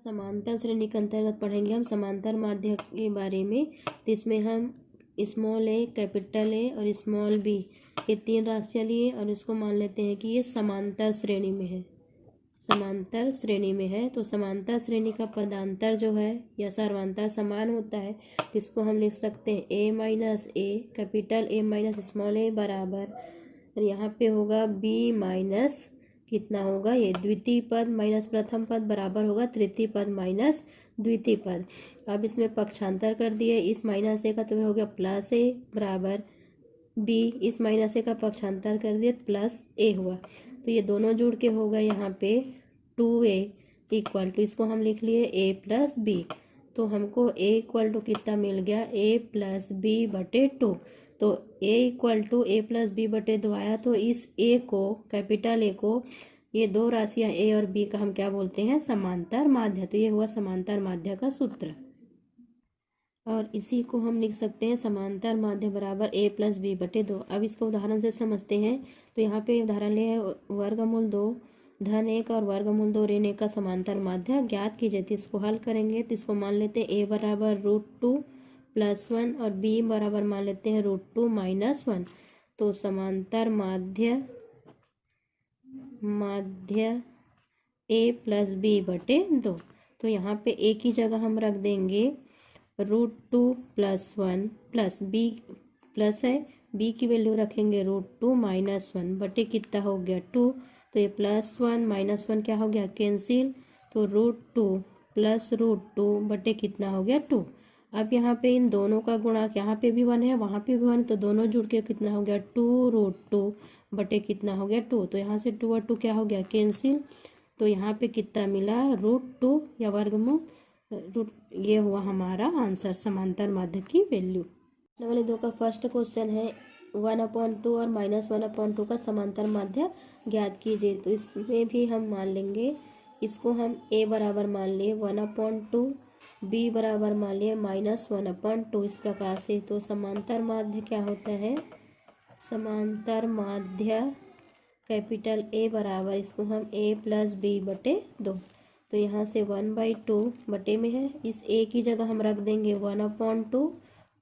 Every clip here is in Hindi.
समांतर श्रेणी के अंतर्गत पढ़ेंगे हम समांतर माध्य के बारे में। तो इसमें हम स्मॉल ए, कैपिटल ए और स्मॉल बी ये तीन राशियाँ लिए और इसको मान लेते हैं कि ये समांतर श्रेणी में है। समांतर श्रेणी में है तो समांतर श्रेणी का पदांतर जो है या सर्वांतर समान होता है, इसको हम लिख सकते हैं A minus A, capital A minus small A बराबर यहाँ पे होगा बी माइनस कितना होगा, ये द्वितीय पद माइनस प्रथम पद बराबर होगा तृतीय पद माइनस द्वितीय पद। अब इसमें पक्षांतर कर दिए, इस माइनस ए का तो हो गया प्लस ए बराबर बी, इस माइनस ए का पक्षांतर कर दिए प्लस ए हुआ। तो ये दोनों जुड़ के हो गए यहाँ पे 2a इक्वल टू, इसको हम लिख लिए a प्लस बी। तो हमको a इक्वल टू कितना मिल गया, a प्लस बी बटे 2। तो a equal to a plus B बटे 2 आया। तो इस a को, कैपिटल a को, ये दो राशियाँ a और b का हम क्या बोलते हैं, समांतर माध्य। तो ये हुआ समांतर माध्य का सूत्र। और इसी को हम लिख सकते हैं समांतर माध्य बराबर a प्लस बी बटे 2। अब इसको उदाहरण से समझते हैं। तो यहाँ पे उदाहरण लिया है वर्गमूल 2 धन 1 और वर्गमूल 2 ऋण 1 का समांतर माध्य ज्ञात कीजिए। तो इसको हल करेंगे तो इसको मान लेते हैं a बराबर √2 + 1 और b बराबर मान लेते हैं √2 - 1। तो समांतर माध्य a प्लस बी बटे 2। तो यहाँ पे a की जगह हम रख देंगे √2 + 1 प्लस बी प्लस है, b की वैल्यू रखेंगे √2 - 1 बटे कितना हो गया 2। तो ये +1 - 1 क्या हो गया, कैंसिल। तो √2 + √2 बटे कितना हो गया 2। अब यहाँ पे इन दोनों का गुणा, यहाँ पे भी 1 है वहाँ पे भी 1, तो दोनों जुड़ के कितना हो गया 2√2 बटे कितना हो गया 2। तो यहाँ से 2 और 2 क्या हो गया, कैंसिल। तो यहाँ पे कितना मिला √2 या वर्गमूल ये हुआ हमारा आंसर, समांतर माध्य की वैल्यू। नंबर 2 का फर्स्ट क्वेश्चन है 1/2 और -1/2 का समांतर माध्य ज्ञात कीजिए। तो इसमें भी हम मान लेंगे, इसको हम a बराबर मान लिए 1/2, b बराबर मान लिए -1/2 इस प्रकार से। तो समांतर माध्य क्या होता है, समांतर माध्य कैपिटल A बराबर, इसको हम a प्लस बी बटे 2। तो यहाँ से 1/2 बटे में है, इस a की जगह हम रख देंगे 1/2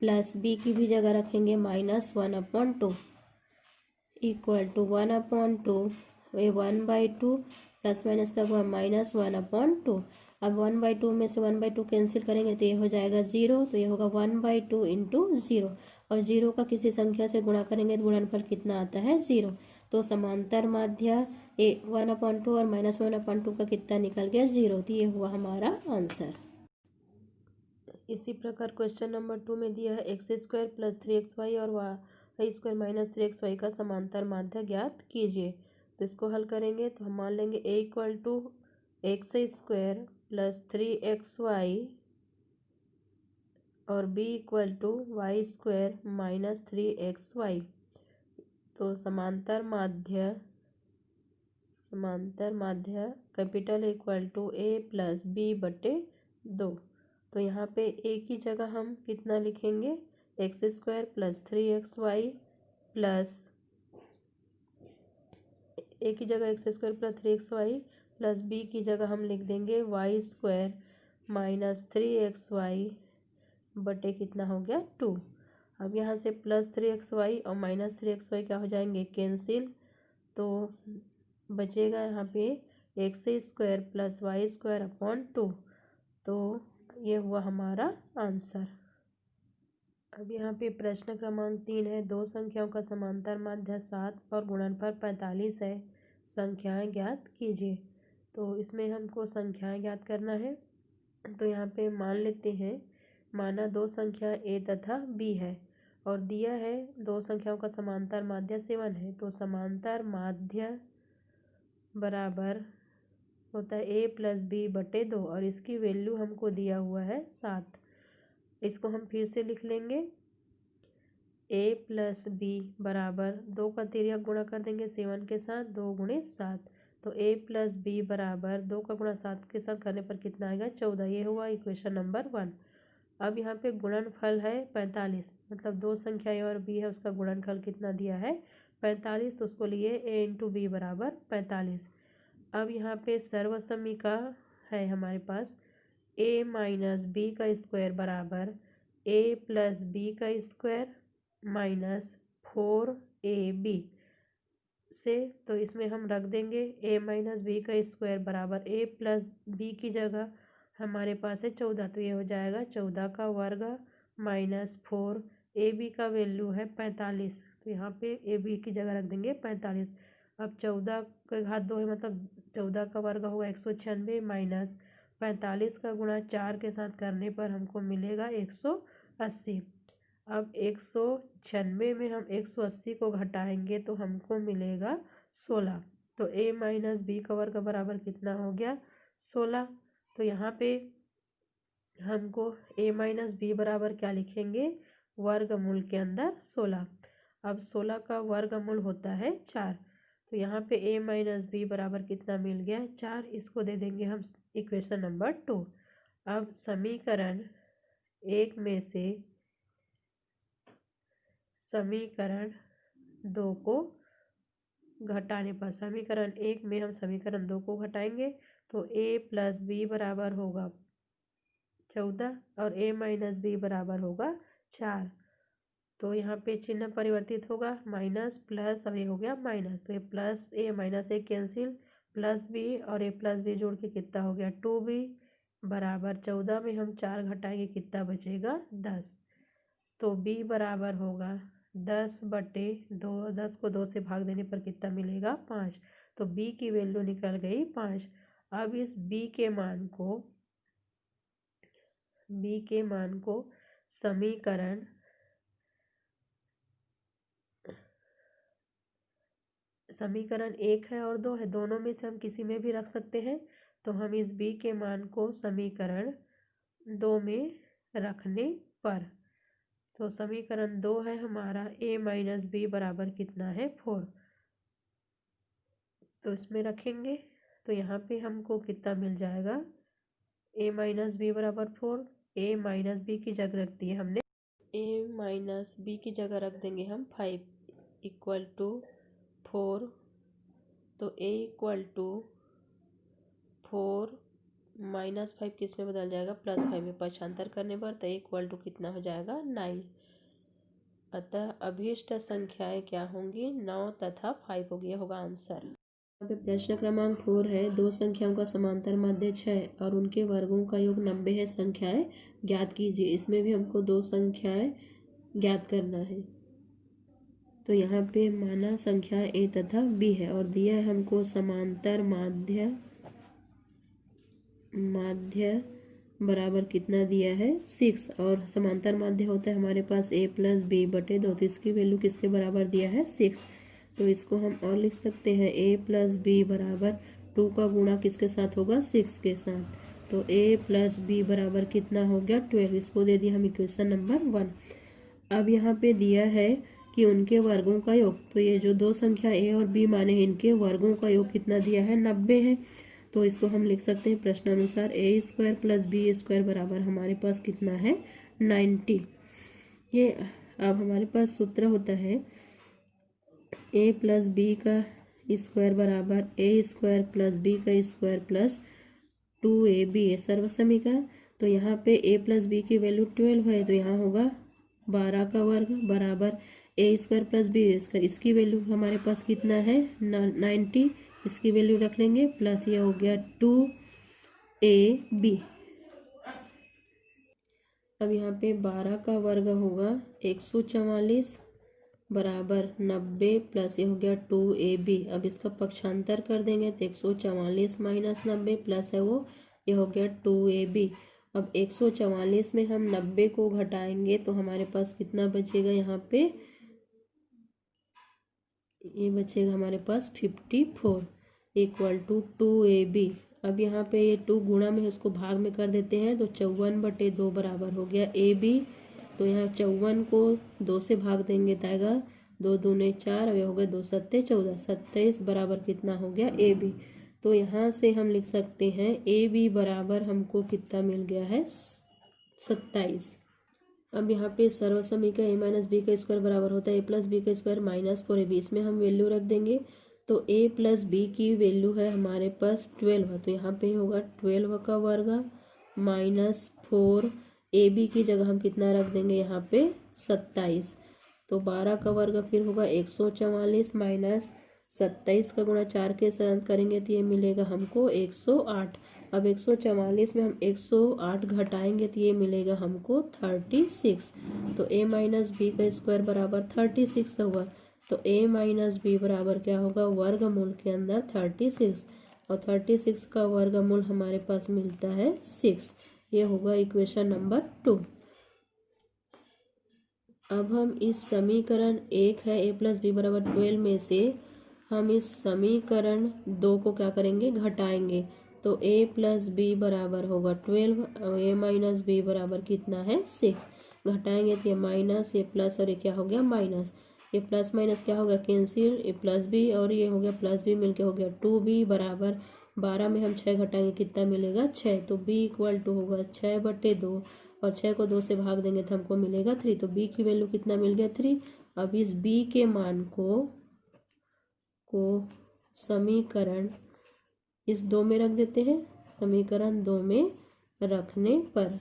प्लस b की भी जगह रखेंगे -1/2 इक्वल टू 1/2, ये 1/2 प्लस माइनस का हुआ -1/2। अब 1/2 में से 1/2 कैंसिल करेंगे तो ये हो जाएगा 0। तो ये होगा 1/2 × 0 और 0 का किसी संख्या से गुणा करेंगे तो गुणनफल कितना आता है 0। तो समांतर माध्य 1/2 और -1/2 का कितना निकल गया 0। तो ये हुआ हमारा आंसर। इसी प्रकार क्वेश्चन नंबर 2 में दिया है x² + 3xy और y² - 3xy का समांतर माध्य ज्ञात कीजिए। तो इसको हल करेंगे तो हम मान लेंगे a equal to x² + 3xy और b equal to y² - 3xy। तो समांतर माध्य capital equal to a plus b बटे 2। तो यहाँ पे a की जगह हम कितना लिखेंगे, x² + 3xy प्लस a की जगह x² + 3xy प्लस b की जगह हम लिख देंगे y² - 3xy बटे कितना हो गया 2। अब यहाँ से +3xy और -3xy क्या हो जाएंगे, कैंसिल। तो बचेगा यहाँ पे x² + y² 2। तो ये हुआ हमारा आंसर। अब यहाँ पे प्रश्न क्रमांक 3 है, दो संख्याओं का समांतर माध्य 7 और गुणनफल 45 है, संख्याएं ज्ञात कीजिए। तो इसमें हमको संख्याएं ज्ञात करना है। तो यहाँ पे मान लेते हैं, माना दो संख्या a तथा b है और दिया है दो संख्याओं का समांतर माध्य 7 है। तो समांतर माध्य बराबर होता है a प्लस बी बटे 2 और इसकी वैल्यू हमको दिया हुआ है 7। इसको हम फिर से लिख लेंगे, a प्लस बी बराबर 2 का तिर्यक गुणा कर देंगे 7 के साथ, 2 × 7। तो a प्लस बी बराबर 2 का गुणा 7 के साथ करने पर कितना आएगा 14। ये हुआ इक्वेशन नंबर 1। अब यहाँ पे गुणनफल है 45, मतलब दो संख्या a और b है, उसका गुणनफल कितना दिया है 45। तो उसको लिए a × b बराबर 45। अब यहाँ पे सर्वसम्मिका है हमारे पास, ए माइनस बी का स्क्वायर बराबर ए प्लस बी का स्क्वायर माइनस 4ab से, तो इसमें हम रख देंगे ए माइनस बी का स्क्वायर बराबर ए प्लस बी की जगह हमारे पास है 14, तो ये हो जाएगा 14 का वर्ग माइनस 4। ए बी का वैल्यू है 45, तो यहाँ पे ए बी की जगह रख देंगे 45। अब 14 का घात 2 है, मतलब 14 का वर्ग होगा 196 माइनस 45 का गुणा 4 के साथ करने पर हमको मिलेगा 180। अब 196 में हम 180 को घटाएंगे तो हमको मिलेगा 16। तो a माइनस बी का वर्ग बराबर कितना हो गया 16। तो यहाँ पे हमको a माइनस बी बराबर क्या लिखेंगे, वर्गमूल के अंदर 16। अब 16 का वर्गमूल होता है 4, तो यहाँ पे a माइनस बी बराबर कितना मिल गया 4। इसको दे देंगे हम इक्वेशन नंबर 2। अब समीकरण 1 में से समीकरण 2 को घटाने पर, समीकरण 1 में हम समीकरण 2 को घटाएंगे तो a प्लस बी बराबर होगा 14 और a माइनस बी बराबर होगा 4। तो यहाँ पे चिन्ह परिवर्तित होगा, माइनस प्लस, अब ये हो गया माइनस, तो ये plus a minus a cancel, plus b और a प्लस b जोड़ के कितना हो गया 2b बराबर 14 में हम 4 घटाएंगे कितना बचेगा 10। तो b बराबर होगा 10/2, 10 को 2 से भाग देने पर कितना मिलेगा 5। तो b की वैल्यू निकल गई 5। अब इस b के मान को समीकरण 1 है और 2 है, दोनों में से हम किसी में भी रख सकते हैं। तो हम इस b के मान को समीकरण 2 में रखने पर, तो समीकरण 2 है हमारा a माइनस बी बराबर कितना है 4, तो इसमें रखेंगे तो यहाँ पे हमको कितना मिल जाएगा a माइनस बी बराबर 4। a माइनस बी की जगह रख दी है हमने, a माइनस बी की जगह रख देंगे हम 5 इक्वल टू 4। तो a इक्वल टू 4 माइनस 5 किस में बदल जाएगा प्लस 5 में, पक्षांतर करने पर तो इक्वल टू कितना हो जाएगा 9। अतः अभीष्ट संख्याएं क्या होंगी 9 तथा 5 होगी, होगा आंसर। यहाँ पे प्रश्न क्रमांक 4 है, दो संख्याओं का समांतर माध्य 6 और उनके वर्गों का योग 90 है, संख्याएं ज्ञात कीजिए। इसमें भी हमको दो संख्याएं ज्ञात करना है। तो यहाँ पे माना संख्या a तथा b है और दिया है हमको समांतर माध्य बराबर कितना दिया है 6, और समांतर माध्य होता है हमारे पास a प्लस बी बटे 2, तो इसकी वैल्यू किसके बराबर दिया है 6। तो इसको हम और लिख सकते हैं a प्लस बी बराबर 2 का गुणा किसके साथ होगा 6 के साथ, तो a प्लस बी बराबर कितना हो गया 12। इसको दे दिया हम इक्वेशन नंबर 1। अब यहाँ पे दिया है कि उनके वर्गों का योग, तो ये जो दो संख्या a और b माने हैं इनके वर्गों का योग कितना दिया है 90 है। तो इसको हम लिख सकते हैं प्रश्नानुसार a square plus B square बराबर हमारे पास कितना है 90। ये अब हमारे पास सूत्र होता है a प्लस बी का स्क्वायर बराबर a स्क्वायर प्लस बी का स्क्वायर प्लस 2ab है सर्वसमी का। तो यहाँ पे a प्लस बी की वैल्यू 12 है, तो यहाँ होगा 12 का वर्ग बराबर a square plus B square, इसकी वैल्यू हमारे पास कितना है 90, इसकी वैल्यू रख लेंगे प्लस ये हो गया 2ab। अब यहाँ पे 12 का वर्ग होगा 144 बराबर 90 प्लस ये हो गया 2ab। अब इसका पक्षांतर कर देंगे तो 144 माइनस 90 प्लस है वो, ये हो गया 2ab। अब 144 में हम 90 को घटाएंगे तो हमारे पास कितना बचेगा, यहाँ पे ये बचेगा हमारे पास 54 इक्वल टू 2ab। अब यहाँ पे ये 2 गुणा में इसको भाग में कर देते हैं तो 54/2 बराबर हो गया ab। तो यहाँ 54 को 2 से भाग देंगे तो आएगा 2 दूने 4, अब हो गया 2 सत्ते 14, 27 बराबर कितना हो गया ab। तो यहाँ से हम लिख सकते हैं ab बराबर हमको कितना मिल गया है 27। अब यहाँ पे सर्वसमी का a माइनस बी का स्क्वायर बराबर होता है a प्लस बी का स्क्वायर माइनस 4ab। इसमें हम वैल्यू रख देंगे तो a प्लस बी की वैल्यू है हमारे पास 12 है, तो यहाँ पे होगा 12 का वर्ग -4, ए बी की जगह हम कितना रख देंगे यहाँ पे 27। तो 12 का वर्ग फिर होगा 144 माइनस 27 का गुणा 4 के साथ करेंगे तो ये मिलेगा हमको 108। अब 144 में हम 108 घटाएंगे तो ये मिलेगा हमको 36। तो a माइनस बी का स्क्वायर बराबर 36 हुआ। तो a माइनस बी बराबर क्या होगा, वर्गमूल के अंदर 36, और 36 का वर्गमूल हमारे पास मिलता है 6। ये होगा इक्वेशन नंबर 2। अब हम इस समीकरण 1 है a प्लस बी बराबर 12 में से हम इस समीकरण 2 को क्या करेंगे, घटाएंगे। तो a प्लस बी बराबर होगा 12 और a माइनस बी बराबर कितना है 6। घटाएंगे तो ये माइनस, ये प्लस और ये क्या हो गया माइनस। ये प्लस माइनस क्या होगा कैंसिल, ये प्लस बी और ये हो गया प्लस बी मिलके हो गया 2b बराबर 12 में हम 6 घटाएंगे कितना मिलेगा 6। तो b इक्वल टू होगा 6/2 और 6 को 2 से भाग देंगे तो हमको मिलेगा 3। तो b की वैल्यू कितना मिल गया 3। अब इस b के मान को समीकरण इस 2 में रख देते हैं। समीकरण 2 में रखने पर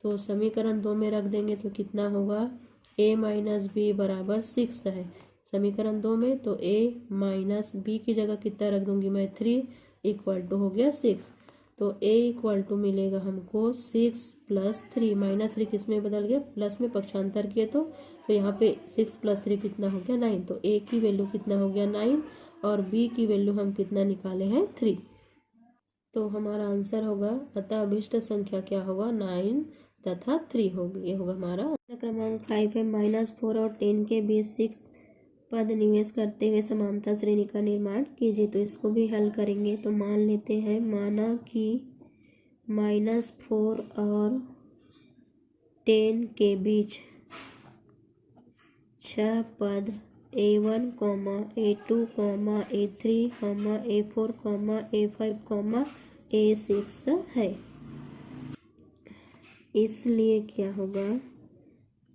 तो समीकरण 2 में रख देंगे तो कितना होगा, a माइनस बी बराबर 6 है समीकरण 2 में। तो a माइनस बी की जगह कितना रख दूंगी मैं 3 इक्वल टू हो गया 6। तो a इक्वल टू मिलेगा हमको 6 + 3 -3 किस में बदल गया प्लस में, पक्षांतर किए तो यहाँ पे 6 + 3 कितना हो गया 9। तो a की वैल्यू कितना हो गया 9 और b की वैल्यू हम कितना निकाले हैं 3। तो हमारा आंसर होगा, अतः अभिष्ट संख्या क्या होगा 9 तथा 3 होगी। ये होगा हमारा क्रमांक 5 है। -4 और 10 के बीच 6 पद निवेश करते हुए समानता श्रेणी का निर्माण कीजिए। तो इसको भी हल करेंगे। तो मान लेते हैं, माना कि -4 और 10 के बीच 6 पद a1, a2, a3, a4, a5, a6 है। इसलिए क्या होगा,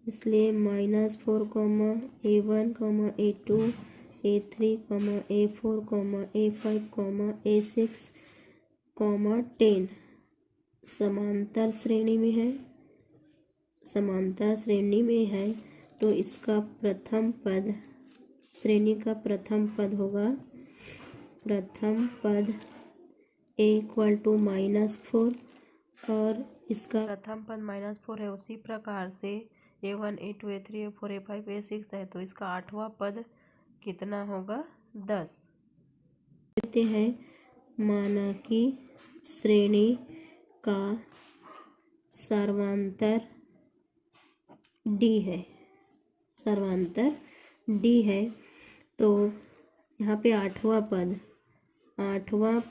इसलिए -4, a1, a2, a3, a4, a5, a6, 10 समांतर श्रेणी में है। समांतर श्रेणी में है तो इसका प्रथम पद, श्रेणी का प्रथम पद होगा, प्रथम पद a इक्वल टू -4 और इसका प्रथम पद -4 है। उसी प्रकार से a1, a2, a3, a4, a5, a6 है तो इसका 8वां पद कितना होगा 10। कहते हैं, माना कि श्रेणी का सर्वांतर d है, सर्वांतर d है। तो यहाँ पे 8वां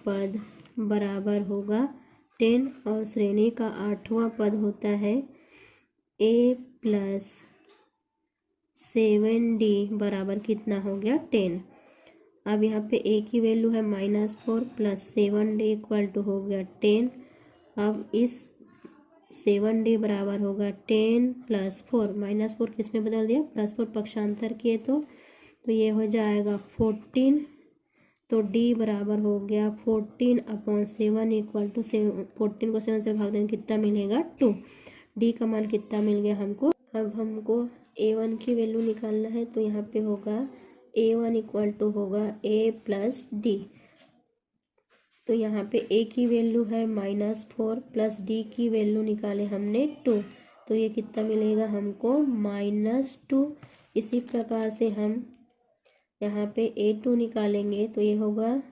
पद बराबर होगा 10 और श्रेणी का 8वां पद होता है a + 7d बराबर कितना हो गया 10। अब यहाँ पे a की वैल्यू है -4 + 7d इक्वल टू हो गया 10। अब इस 7d बराबर होगा 10 + 4, -4 किस में बदल दिया +4 पक्षांतर किए तो ये हो जाएगा 14। तो d बराबर हो गया 14/7 इक्वल टू 14 को 7 से भाग देंगे कितना मिलेगा 2। d का मान कितना मिल गया हमको। अब हमको a1 की वैल्यू निकालना है। तो यहाँ पे होगा a1 इक्वल टू होगा a + d। तो यहाँ पे a की वैल्यू है -4 प्लस d की वैल्यू निकाले हमने 2। तो ये कितना मिलेगा हमको -2। इसी प्रकार से हम यहाँ पे a2 निकालेंगे तो ये होगा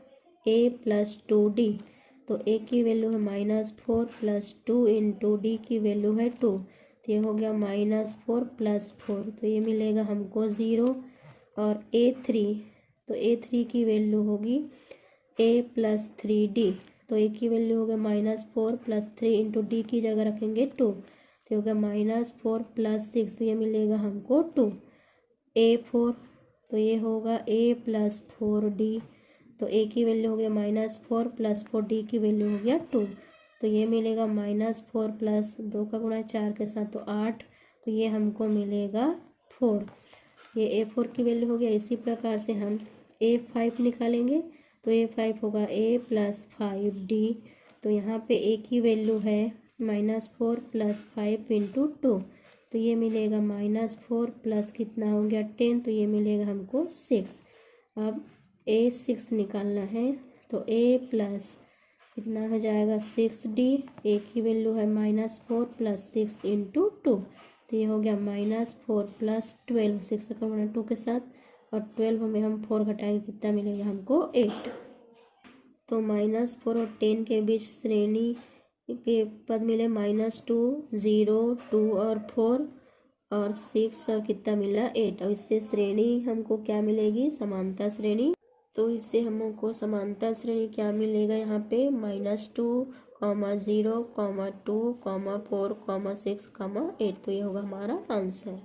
a + 2d। तो a की वैल्यू है -4 + 2 × d की वैल्यू है 2। तो ये हो गया -4 + 4। तो ये मिलेगा हमको 0। और a3, तो a3 की वैल्यू होगी a + 3d। तो a की वैल्यू हो गया -4 + 3 × d की जगह रखेंगे 2। तो हो गया -4 + 6। तो ये मिलेगा हमको 2। a4, तो ये होगा a + 4d। तो a की वैल्यू हो गया -4 + 4d की वैल्यू हो गया 2। तो ये मिलेगा -4 + 2 का गुणा 4 के साथ तो 8। तो ये हमको मिलेगा 4। ये a4 की वैल्यू हो गया। इसी प्रकार से हम a5 निकालेंगे। तो a5 होगा a + 5d तो यहाँ पे ए की वैल्यू है -4 + 5 × 2, तो ये मिलेगा -4 प्लस कितना हो गया 10, तो ये मिलेगा हमको 6। अब A6 निकालना है, तो A प्लस कितना हो जाएगा 6D, ए की वैल्यू है -4 + 6 × 2, तो ये हो गया -4 + 12, 6 का गुणा 2 के साथ, और 12 में हम 4 घटाएंगे कितना मिलेगा हमको 8। तो -4 और 10 के बीच श्रेणी के पद मिले -2, 0, 2 और 4, और 6 और कितना मिला 8, और इससे श्रेणी हमको क्या मिलेगी, समानता श्रेणी। तो इससे हमको समानता श्रेणी क्या मिलेगा, यहाँ पे -2, 0, 2, 4, 6, 8, तो ये होगा हमारा आंसर।